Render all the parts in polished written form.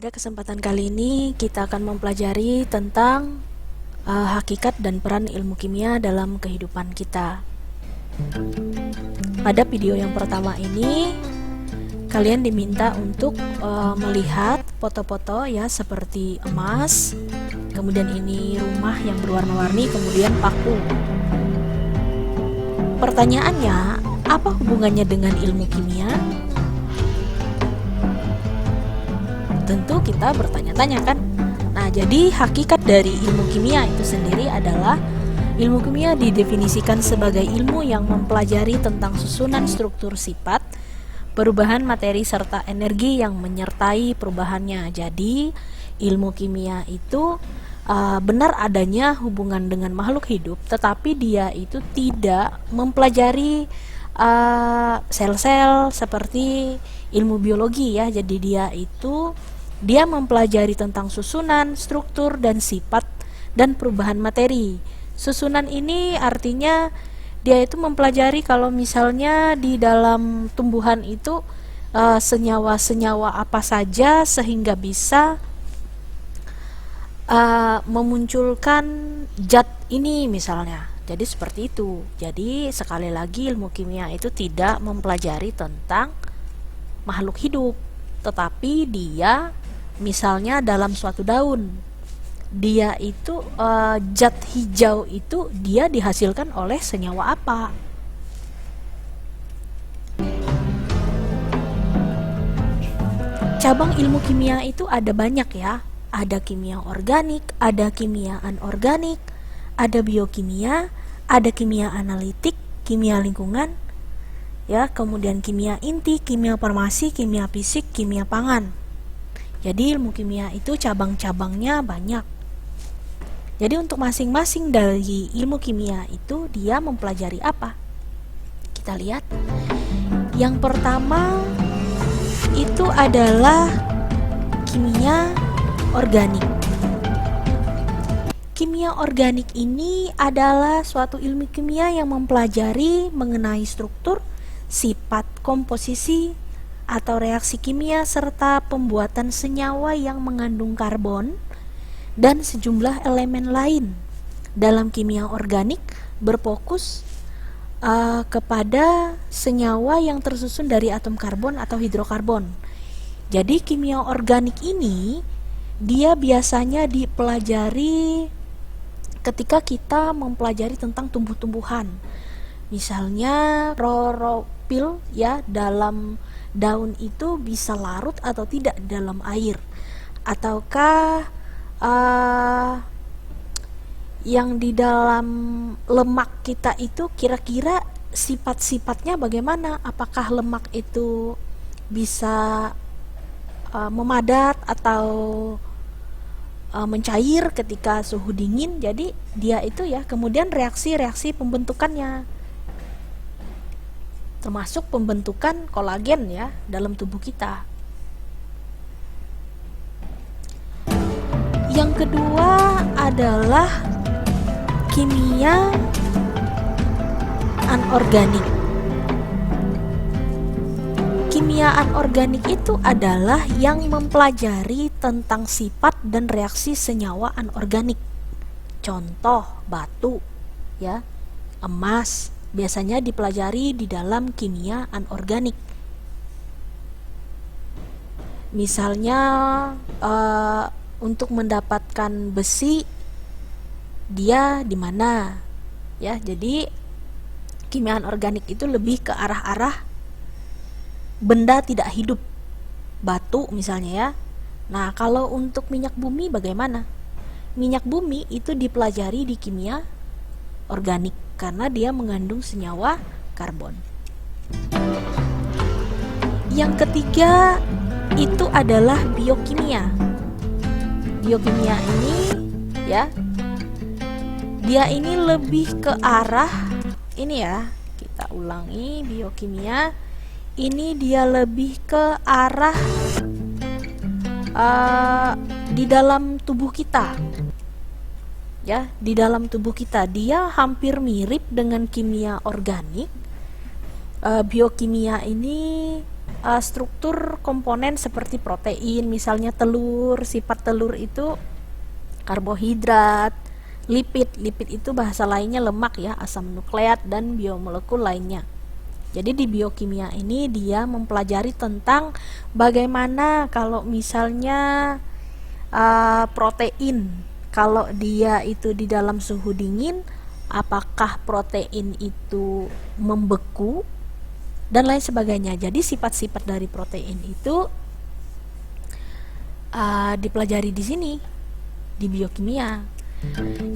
Pada kesempatan kali ini kita akan mempelajari tentang hakikat dan peran ilmu kimia dalam kehidupan kita. Pada video yang pertama ini kalian diminta untuk melihat foto-foto ya, seperti emas, kemudian ini rumah yang berwarna-warni, kemudian paku. Pertanyaannya, apa hubungannya dengan ilmu kimia? Tentu kita bertanya-tanya kan. Nah, jadi hakikat dari ilmu kimia itu sendiri adalah ilmu kimia didefinisikan sebagai ilmu yang mempelajari tentang susunan struktur sifat, perubahan materi serta energi yang menyertai perubahannya. Jadi, ilmu kimia itu benar adanya hubungan dengan makhluk hidup, tetapi dia itu tidak mempelajari sel-sel seperti ilmu biologi ya. Jadi dia mempelajari tentang susunan, struktur, dan sifat dan perubahan materi. Susunan ini artinya dia itu mempelajari kalau misalnya di dalam tumbuhan itu senyawa-senyawa apa saja sehingga bisa memunculkan zat ini misalnya. Jadi seperti itu. Jadi sekali lagi ilmu kimia itu tidak mempelajari tentang makhluk hidup, tetapi dia misalnya dalam suatu daun, dia itu zat hijau itu dia dihasilkan oleh senyawa apa. Cabang ilmu kimia itu ada banyak ya. Ada kimia organik, ada kimia anorganik, ada biokimia, ada kimia analitik, kimia lingkungan, ya, kemudian kimia inti, kimia farmasi, kimia fisik, kimia pangan. Jadi ilmu kimia itu cabang-cabangnya banyak. Jadi untuk masing-masing dari ilmu kimia itu dia mempelajari apa? Kita lihat. Yang pertama itu adalah kimia organik. Kimia organik ini adalah suatu ilmu kimia yang mempelajari mengenai struktur, sifat, komposisi, atau reaksi kimia serta pembuatan senyawa yang mengandung karbon dan sejumlah elemen lain. Dalam kimia organik berfokus kepada senyawa yang tersusun dari atom karbon atau hidrokarbon. Jadi kimia organik ini dia biasanya dipelajari ketika kita mempelajari tentang tumbuh-tumbuhan. Misalnya klorofil ya, dalam daun itu bisa larut atau tidak dalam air, ataukah yang di dalam lemak kita itu kira-kira sifat-sifatnya bagaimana, apakah lemak itu bisa memadat atau mencair ketika suhu dingin. Jadi dia itu ya, kemudian reaksi-reaksi pembentukannya termasuk pembentukan kolagen ya dalam tubuh kita. Yang kedua adalah kimia anorganik. Kimia anorganik itu adalah yang mempelajari tentang sifat dan reaksi senyawa anorganik. Contoh batu ya, emas biasanya dipelajari di dalam kimia anorganik. Misalnya untuk mendapatkan besi dia di mana ya. Jadi kimia anorganik itu lebih ke arah-arah benda tidak hidup, batu misalnya ya. Nah, kalau untuk minyak bumi bagaimana? Minyak bumi itu dipelajari di kimia organik karena dia mengandung senyawa karbon. Yang ketiga itu adalah biokimia. Biokimia ini ya, dia ini lebih ke arah ini ya. Kita ulangi, biokimia ini dia lebih ke arah di dalam tubuh kita. Ya, di dalam tubuh kita dia hampir mirip dengan kimia organik. Biokimia ini struktur komponen seperti protein, misalnya telur, sifat telur itu karbohidrat, lipid itu bahasa lainnya lemak ya, asam nukleat dan biomolekul lainnya. Jadi di biokimia ini dia mempelajari tentang bagaimana kalau misalnya protein, kalau dia itu di dalam suhu dingin, apakah protein itu membeku dan lain sebagainya. Jadi sifat-sifat dari protein itu dipelajari di sini di biokimia.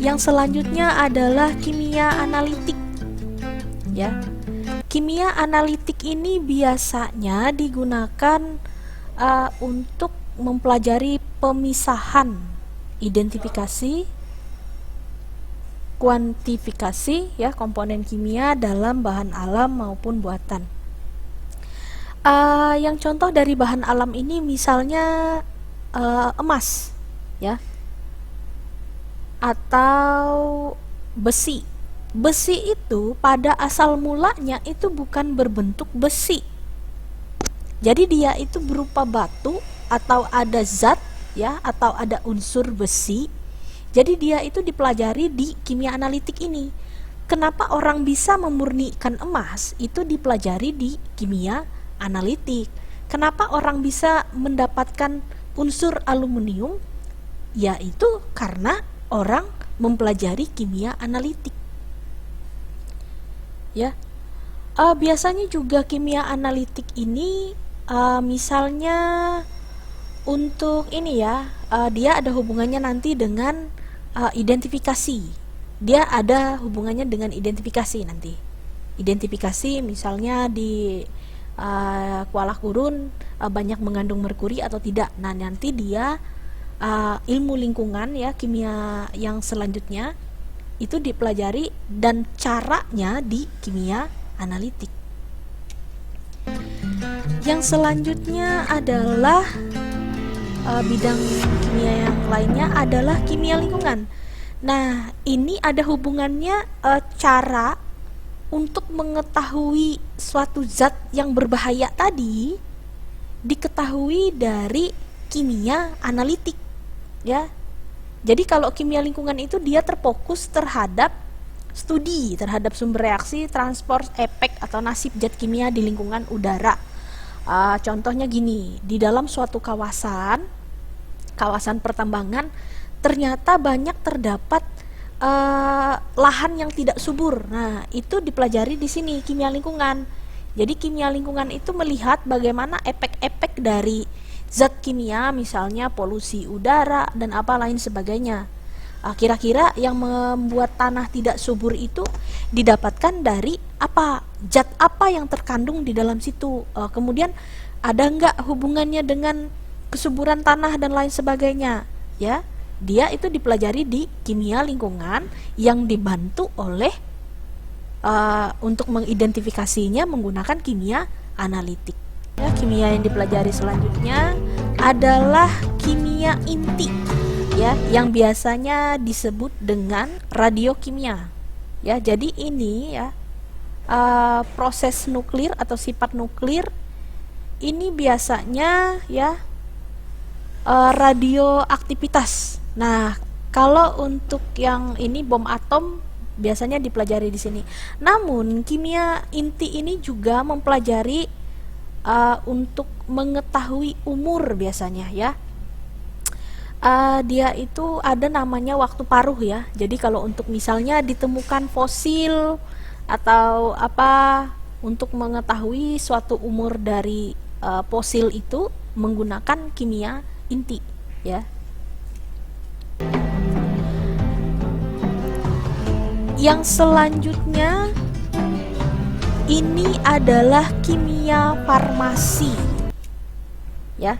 Yang selanjutnya adalah kimia analitik ya. Kimia analitik ini biasanya digunakan untuk mempelajari pemisahan, identifikasi, kuantifikasi ya komponen kimia dalam bahan alam maupun buatan. Yang contoh dari bahan alam ini misalnya emas ya, atau besi. Besi itu pada asal mulanya itu bukan berbentuk besi. Jadi dia itu berupa batu atau ada zat ya, atau ada unsur besi. Jadi dia itu dipelajari di kimia analitik ini. Kenapa orang bisa memurnikan emas? Itu dipelajari di kimia analitik. Kenapa orang bisa mendapatkan unsur aluminium? Yaitu karena orang mempelajari kimia analitik. Ya, biasanya juga kimia analitik ini misalnya untuk ini ya, dia ada hubungannya nanti dengan identifikasi. Dia ada hubungannya dengan identifikasi nanti. Identifikasi misalnya di kuala gurun banyak mengandung merkuri atau tidak. Nah, nanti dia ilmu lingkungan ya, kimia yang selanjutnya itu dipelajari dan caranya di kimia analitik. Yang selanjutnya adalah bidang kimia yang lainnya adalah kimia lingkungan. Nah, ini ada hubungannya cara untuk mengetahui suatu zat yang berbahaya tadi diketahui dari kimia analitik ya. Jadi kalau kimia lingkungan itu dia terfokus terhadap studi terhadap sumber reaksi, transport, efek atau nasib zat kimia di lingkungan udara. Contohnya gini, di dalam suatu kawasan pertambangan ternyata banyak terdapat lahan yang tidak subur. Nah, itu dipelajari di sini kimia lingkungan. Jadi kimia lingkungan itu melihat bagaimana efek-efek dari zat kimia, misalnya polusi udara dan apa lain sebagainya. Kira-kira yang membuat tanah tidak subur itu didapatkan dari apa? Zat apa yang terkandung di dalam situ? Kemudian ada nggak hubungannya dengan kesuburan tanah dan lain sebagainya? Ya, dia itu dipelajari di kimia lingkungan yang dibantu oleh untuk mengidentifikasinya menggunakan kimia analitik. Ya, kimia yang dipelajari selanjutnya adalah kimia inti ya, yang biasanya disebut dengan radiokimia. Ya, jadi ini ya proses nuklir atau sifat nuklir ini biasanya ya radioaktivitas. Nah, kalau untuk yang ini bom atom biasanya dipelajari di sini. Namun kimia inti ini juga mempelajari untuk mengetahui umur biasanya ya. Dia itu ada namanya waktu paruh ya. Jadi kalau untuk misalnya ditemukan fosil atau apa, untuk mengetahui suatu umur dari fosil itu menggunakan kimia inti ya. Yang selanjutnya ini adalah kimia farmasi ya.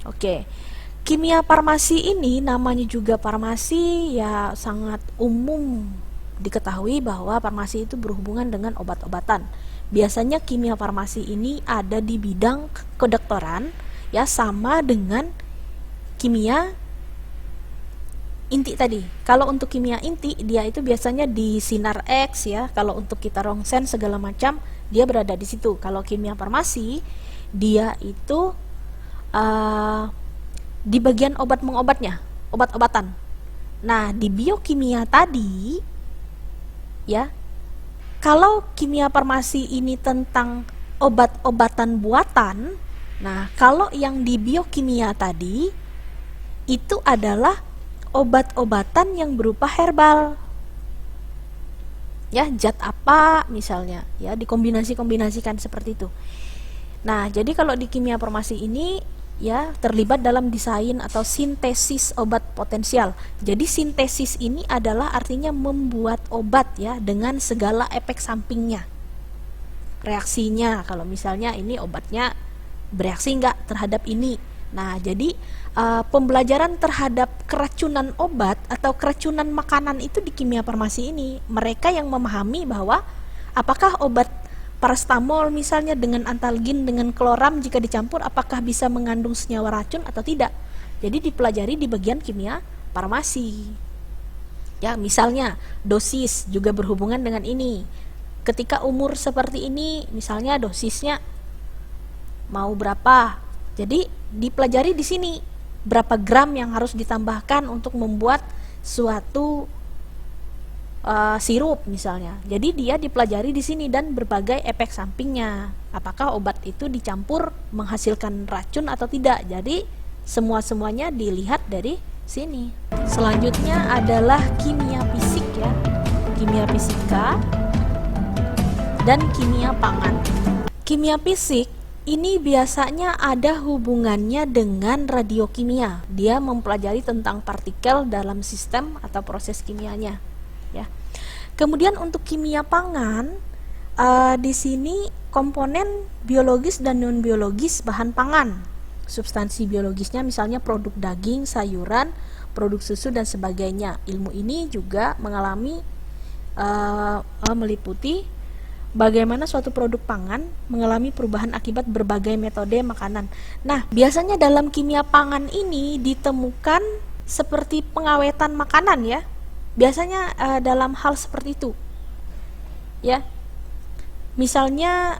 Oke, kimia farmasi ini namanya juga farmasi ya, sangat umum diketahui bahwa farmasi itu berhubungan dengan obat-obatan. Biasanya kimia farmasi ini ada di bidang kedokteran ya, sama dengan kimia inti tadi. Kalau untuk kimia inti, dia itu biasanya di sinar X ya. Kalau untuk kita rongsen segala macam, dia berada di situ. Kalau kimia farmasi, dia itu di bagian obat mengobatnya, obat-obatan. Nah, di biokimia tadi, ya, kalau kimia farmasi ini tentang obat-obatan buatan, nah kalau yang di biokimia tadi itu adalah obat-obatan yang berupa herbal, ya, zat apa misalnya, ya, dikombinasi-kombinasikan seperti itu. Nah, jadi kalau di kimia farmasi ini ya terlibat dalam desain atau sintesis obat potensial. Jadi sintesis ini adalah artinya membuat obat ya dengan segala efek sampingnya. Reaksinya, kalau misalnya ini obatnya bereaksi enggak terhadap ini. Nah, jadi pembelajaran terhadap keracunan obat atau keracunan makanan itu di kimia farmasi ini, mereka yang memahami bahwa apakah obat paracetamol misalnya dengan antalgin dengan kloram jika dicampur apakah bisa mengandung senyawa racun atau tidak. Jadi dipelajari di bagian kimia farmasi. Ya, misalnya dosis juga berhubungan dengan ini. Ketika umur seperti ini, misalnya dosisnya mau berapa. Jadi dipelajari di sini berapa gram yang harus ditambahkan untuk membuat suatu sirup misalnya. Jadi dia dipelajari di sini dan berbagai efek sampingnya. Apakah obat itu dicampur menghasilkan racun atau tidak. Jadi semuanya dilihat dari sini. Selanjutnya adalah kimia fisik ya. Kimia fisika dan kimia pangan. Kimia fisik ini biasanya ada hubungannya dengan radiokimia. Dia mempelajari tentang partikel dalam sistem atau proses kimianya, ya. Kemudian untuk kimia pangan, di sini komponen biologis dan non biologis bahan pangan. Substansi biologisnya misalnya produk daging, sayuran, produk susu dan sebagainya. Ilmu ini juga mengalami meliputi bagaimana suatu produk pangan mengalami perubahan akibat berbagai metode makanan. Nah, biasanya dalam kimia pangan ini ditemukan seperti pengawetan makanan ya. Biasanya dalam hal seperti itu. Ya. Misalnya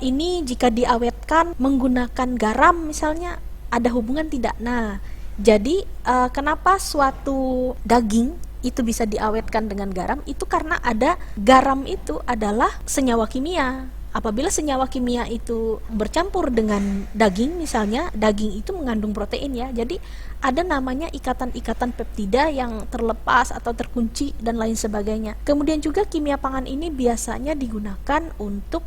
ini jika diawetkan menggunakan garam misalnya ada hubungan tidak? Nah, jadi kenapa suatu daging itu bisa diawetkan dengan garam itu karena ada garam itu adalah senyawa kimia. Apabila senyawa kimia itu bercampur dengan daging misalnya, daging itu mengandung protein ya. Jadi ada namanya ikatan-ikatan peptida yang terlepas atau terkunci dan lain sebagainya. Kemudian juga kimia pangan ini biasanya digunakan untuk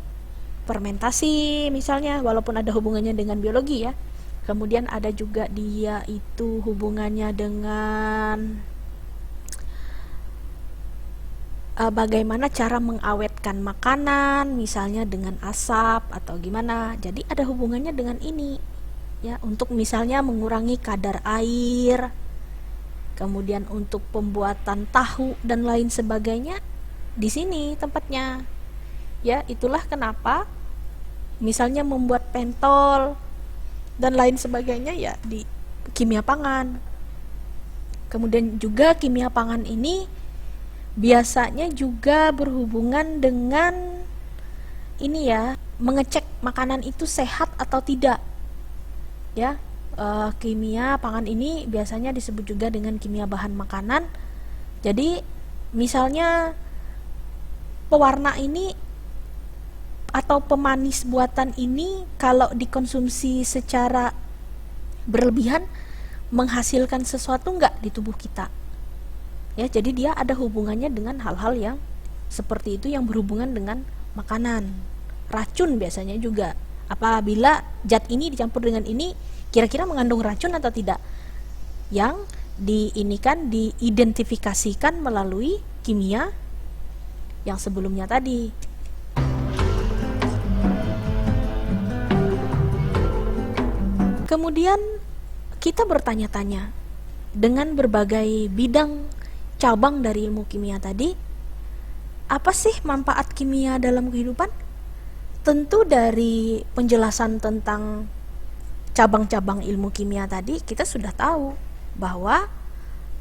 fermentasi misalnya, walaupun ada hubungannya dengan biologi ya. Kemudian ada juga dia itu hubungannya dengan bagaimana cara mengawetkan makanan misalnya dengan asap atau gimana. Jadi ada hubungannya dengan ini ya, untuk misalnya mengurangi kadar air, kemudian untuk pembuatan tahu dan lain sebagainya di sini tempatnya ya. Itulah kenapa misalnya membuat pentol dan lain sebagainya ya di kimia pangan. Kemudian juga kimia pangan ini biasanya juga berhubungan dengan ini ya, mengecek makanan itu sehat atau tidak ya. Kimia pangan ini biasanya disebut juga dengan kimia bahan makanan. Jadi misalnya pewarna ini atau pemanis buatan ini kalau dikonsumsi secara berlebihan menghasilkan sesuatu enggak di tubuh kita ya. Jadi dia ada hubungannya dengan hal-hal yang seperti itu yang berhubungan dengan makanan. Racun biasanya juga, apabila zat ini dicampur dengan ini kira-kira mengandung racun atau tidak, yang diidentifikasikan melalui kimia yang sebelumnya tadi. Kemudian kita bertanya-tanya dengan berbagai bidang cabang dari ilmu kimia tadi, apa sih manfaat kimia dalam kehidupan? Tentu dari penjelasan tentang cabang-cabang ilmu kimia tadi kita sudah tahu bahwa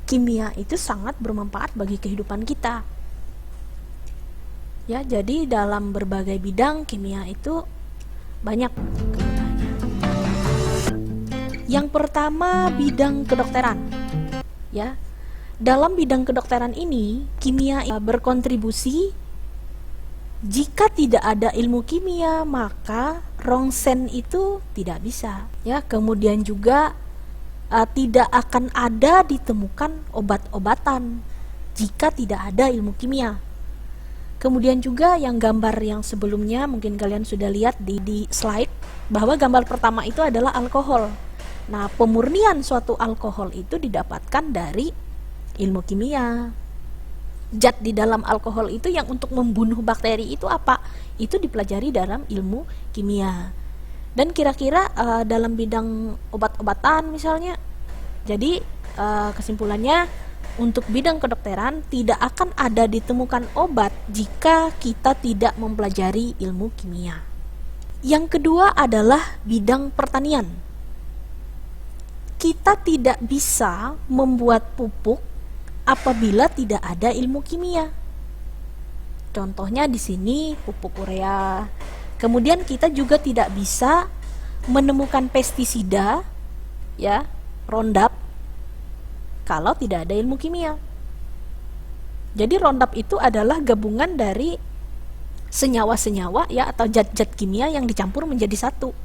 kimia itu sangat bermanfaat bagi kehidupan kita. Ya, jadi dalam berbagai bidang kimia itu banyak kegunaannya. Yang pertama, bidang kedokteran. Ya. Dalam bidang kedokteran ini, kimia berkontribusi. Jika tidak ada ilmu kimia, maka rongsen itu tidak bisa. Ya, kemudian juga tidak akan ada ditemukan obat-obatan jika tidak ada ilmu kimia. Kemudian juga yang gambar yang sebelumnya mungkin kalian sudah lihat di slide, bahwa gambar pertama itu adalah alkohol. Nah, pemurnian suatu alkohol itu didapatkan dari ilmu kimia. Zat di dalam alkohol itu yang untuk membunuh bakteri itu apa? Itu dipelajari dalam ilmu kimia. Dan kira-kira dalam bidang obat-obatan misalnya, jadi kesimpulannya, untuk bidang kedokteran tidak akan ada ditemukan obat jika kita tidak mempelajari ilmu kimia. Yang kedua adalah bidang pertanian. Kita tidak bisa membuat pupuk apabila tidak ada ilmu kimia. Contohnya di sini pupuk urea. Kemudian kita juga tidak bisa menemukan pestisida, ya, Roundup, kalau tidak ada ilmu kimia. Jadi Roundup itu adalah gabungan dari senyawa-senyawa, ya, atau zat-zat kimia yang dicampur menjadi satu.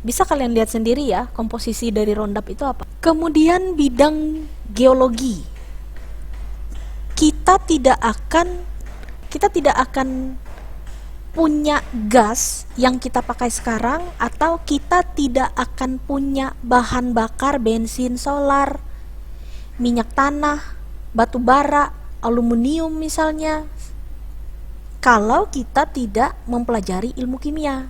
Bisa kalian lihat sendiri ya, komposisi dari Roundup itu apa. Kemudian bidang geologi. Kita tidak akan punya gas yang kita pakai sekarang, atau kita tidak akan punya bahan bakar bensin, solar, minyak tanah, batu bara, aluminium misalnya, kalau kita tidak mempelajari ilmu kimia.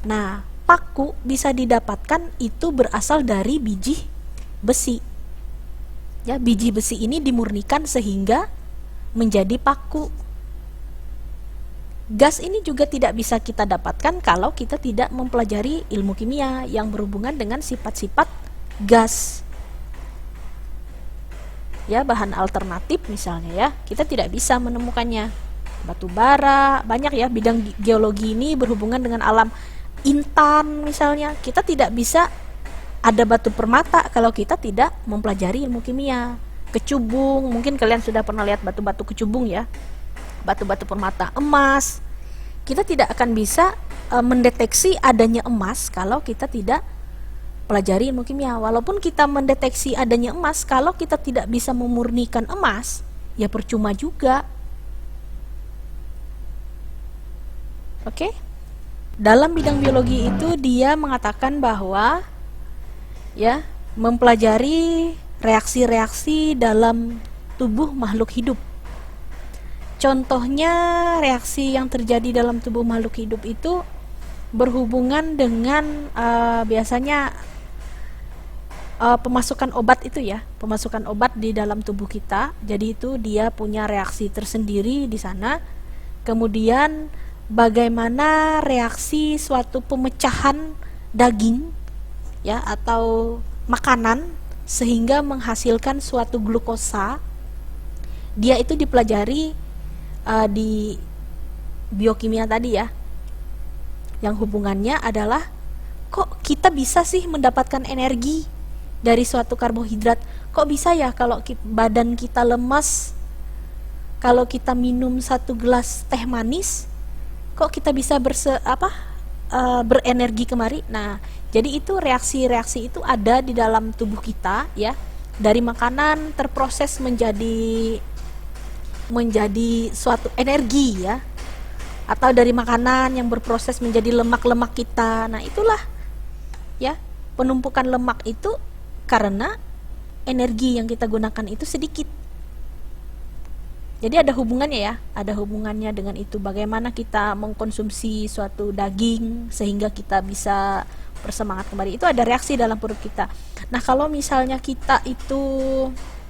Nah, paku bisa didapatkan itu berasal dari biji besi. Ya, biji besi ini dimurnikan sehingga menjadi paku. Gas ini juga tidak bisa kita dapatkan kalau kita tidak mempelajari ilmu kimia yang berhubungan dengan sifat-sifat gas. Ya, bahan alternatif misalnya, ya, kita tidak bisa menemukannya. Batu bara, banyak ya, bidang geologi ini berhubungan dengan alam. Intan misalnya, kita tidak bisa ada batu permata kalau kita tidak mempelajari ilmu kimia. Kecubung, mungkin kalian sudah pernah lihat batu-batu kecubung ya, batu-batu permata. Emas, kita tidak akan bisa mendeteksi adanya emas kalau kita tidak pelajari ilmu kimia. Walaupun kita mendeteksi adanya emas, kalau kita tidak bisa memurnikan emas, ya percuma juga. Oke? Dalam bidang biologi itu dia mengatakan bahwa, ya, mempelajari reaksi-reaksi dalam tubuh makhluk hidup. Contohnya reaksi yang terjadi dalam tubuh makhluk hidup itu berhubungan dengan biasanya pemasukan obat itu ya, pemasukan obat di dalam tubuh kita. Jadi itu dia punya reaksi tersendiri di sana. Kemudian bagaimana reaksi suatu pemecahan daging, ya, atau makanan sehingga menghasilkan suatu glukosa. Dia itu dipelajari di biokimia tadi ya, yang hubungannya adalah kok kita bisa sih mendapatkan energi dari suatu karbohidrat. Kok bisa ya kalau badan kita lemas, kalau kita minum 1 gelas teh manis, kok kita bisa berenergi kemari. Nah, jadi itu reaksi-reaksi itu ada di dalam tubuh kita ya, dari makanan terproses menjadi suatu energi ya, atau dari makanan yang berproses menjadi lemak-lemak kita. Nah, itulah ya, penumpukan lemak itu karena energi yang kita gunakan itu sedikit. Jadi ada hubungannya ya, ada hubungannya dengan itu, bagaimana kita mengkonsumsi suatu daging sehingga kita bisa bersemangat kembali. Itu ada reaksi dalam perut kita. Nah, kalau misalnya kita itu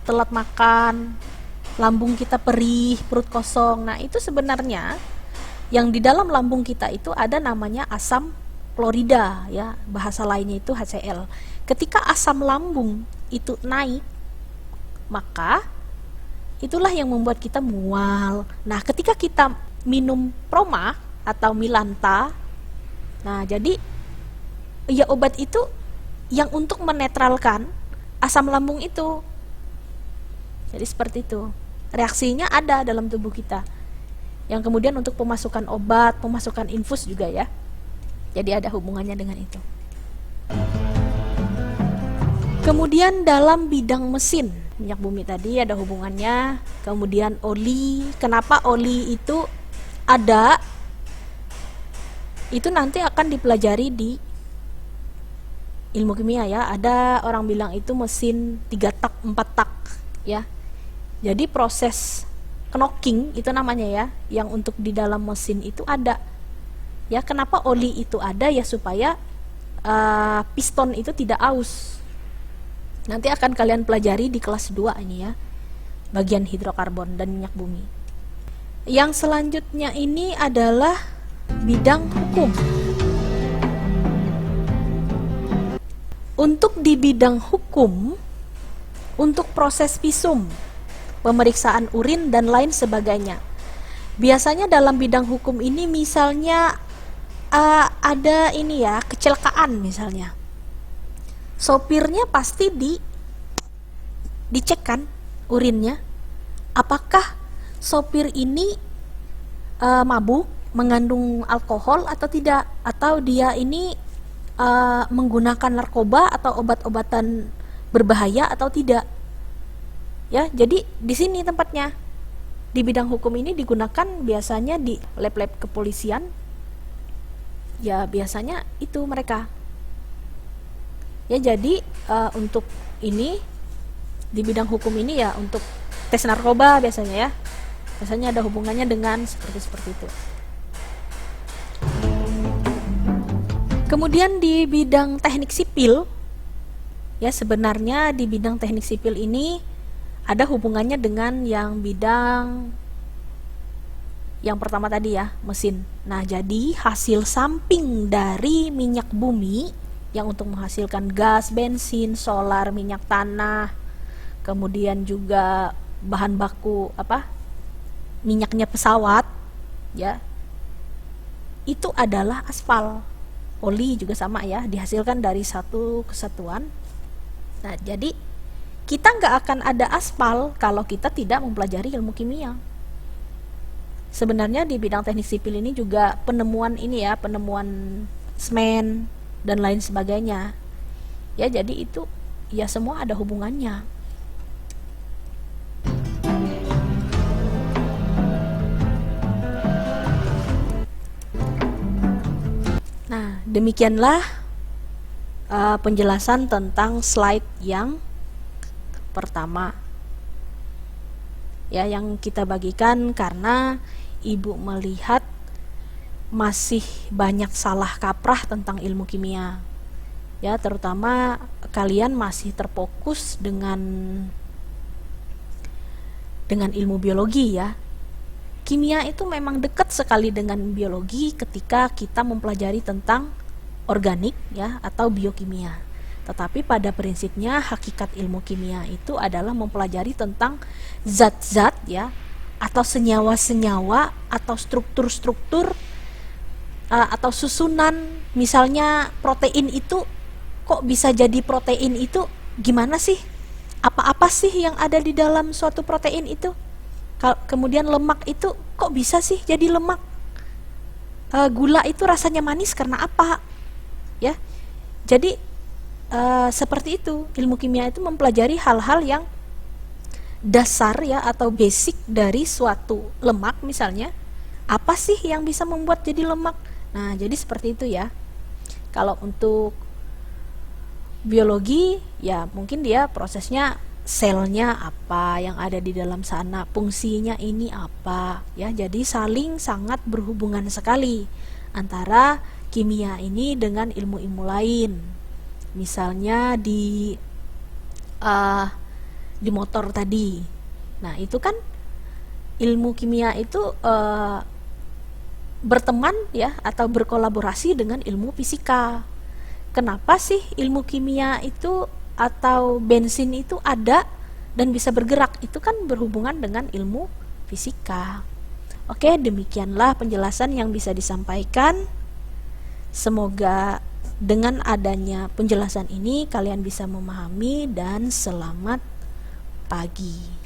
telat makan, lambung kita perih, perut kosong, nah itu sebenarnya yang di dalam lambung kita itu ada namanya asam klorida ya, bahasa lainnya itu HCl. Ketika asam lambung itu naik, maka itulah yang membuat kita mual. Nah, ketika kita minum Proma atau Milanta, nah jadi ya obat itu yang untuk menetralkan asam lambung itu. Jadi seperti itu. Reaksinya ada dalam tubuh kita. Yang kemudian untuk pemasukan obat, pemasukan infus juga ya. Jadi ada hubungannya dengan itu. Kemudian dalam bidang mesin, minyak bumi tadi ada hubungannya. Kemudian oli, kenapa oli itu ada? Itu nanti akan dipelajari di ilmu kimia ya. Ada orang bilang itu mesin 3 tak, 4 tak ya. Jadi proses knocking itu namanya ya, yang untuk di dalam mesin itu ada. Ya, kenapa oli itu ada ya supaya piston itu tidak aus. Nanti akan kalian pelajari di kelas 2 ini ya. Bagian hidrokarbon dan minyak bumi. Yang selanjutnya ini adalah bidang hukum. Untuk di bidang hukum, untuk proses visum, pemeriksaan urin dan lain sebagainya. Biasanya dalam bidang hukum ini misalnya ada ini ya, kecelakaan misalnya. Sopirnya pasti dicek kan urinnya. Apakah sopir ini mabuk, mengandung alkohol atau tidak, atau dia ini menggunakan narkoba atau obat-obatan berbahaya atau tidak. Ya, jadi di sini tempatnya. Di bidang hukum ini digunakan biasanya di lab-lab kepolisian. Ya, biasanya itu mereka. Ya, jadi untuk ini di bidang hukum ini ya untuk tes narkoba biasanya ya. Biasanya ada hubungannya dengan seperti itu. Kemudian di bidang teknik sipil, ya sebenarnya di bidang teknik sipil ini ada hubungannya dengan yang bidang yang pertama tadi ya, mesin. Nah, jadi hasil samping dari minyak bumi yang untuk menghasilkan gas, bensin, solar, minyak tanah, kemudian juga bahan baku minyaknya pesawat, ya, itu adalah aspal. Oli juga sama ya, dihasilkan dari satu kesatuan. Nah, jadi kita nggak akan ada aspal kalau kita tidak mempelajari ilmu kimia. Sebenarnya di bidang teknik sipil ini juga penemuan ini ya, penemuan semen dan lain sebagainya. Ya, jadi itu ya semua ada hubungannya. Nah, demikianlah penjelasan tentang slide yang pertama. Ya, yang kita bagikan karena Ibu melihat masih banyak salah kaprah tentang ilmu kimia. Ya, terutama kalian masih terfokus dengan ilmu biologi ya. Kimia itu memang dekat sekali dengan biologi ketika kita mempelajari tentang organik ya atau biokimia. Tetapi pada prinsipnya hakikat ilmu kimia itu adalah mempelajari tentang zat-zat ya atau senyawa-senyawa atau struktur-struktur atau susunan. Misalnya protein itu kok bisa jadi protein itu gimana sih? Apa-apa sih yang ada di dalam suatu protein itu? Kemudian lemak itu kok bisa sih jadi lemak? Gula itu rasanya manis karena apa? Ya, jadi seperti itu. Ilmu kimia itu mempelajari hal-hal yang dasar ya atau basic dari suatu lemak misalnya. Apa sih yang bisa membuat jadi lemak? Nah, jadi seperti itu ya. Kalau untuk biologi ya mungkin dia prosesnya selnya apa yang ada di dalam sana, fungsinya ini apa ya. Jadi saling sangat berhubungan sekali antara kimia ini dengan ilmu-ilmu lain. Misalnya di motor tadi. Nah, itu kan ilmu kimia itu berteman ya atau berkolaborasi dengan ilmu fisika. Kenapa sih ilmu kimia itu atau bensin itu ada dan bisa bergerak. Itu kan berhubungan dengan ilmu fisika. Oke, demikianlah penjelasan yang bisa disampaikan. Semoga dengan adanya penjelasan ini kalian bisa memahami, dan selamat pagi.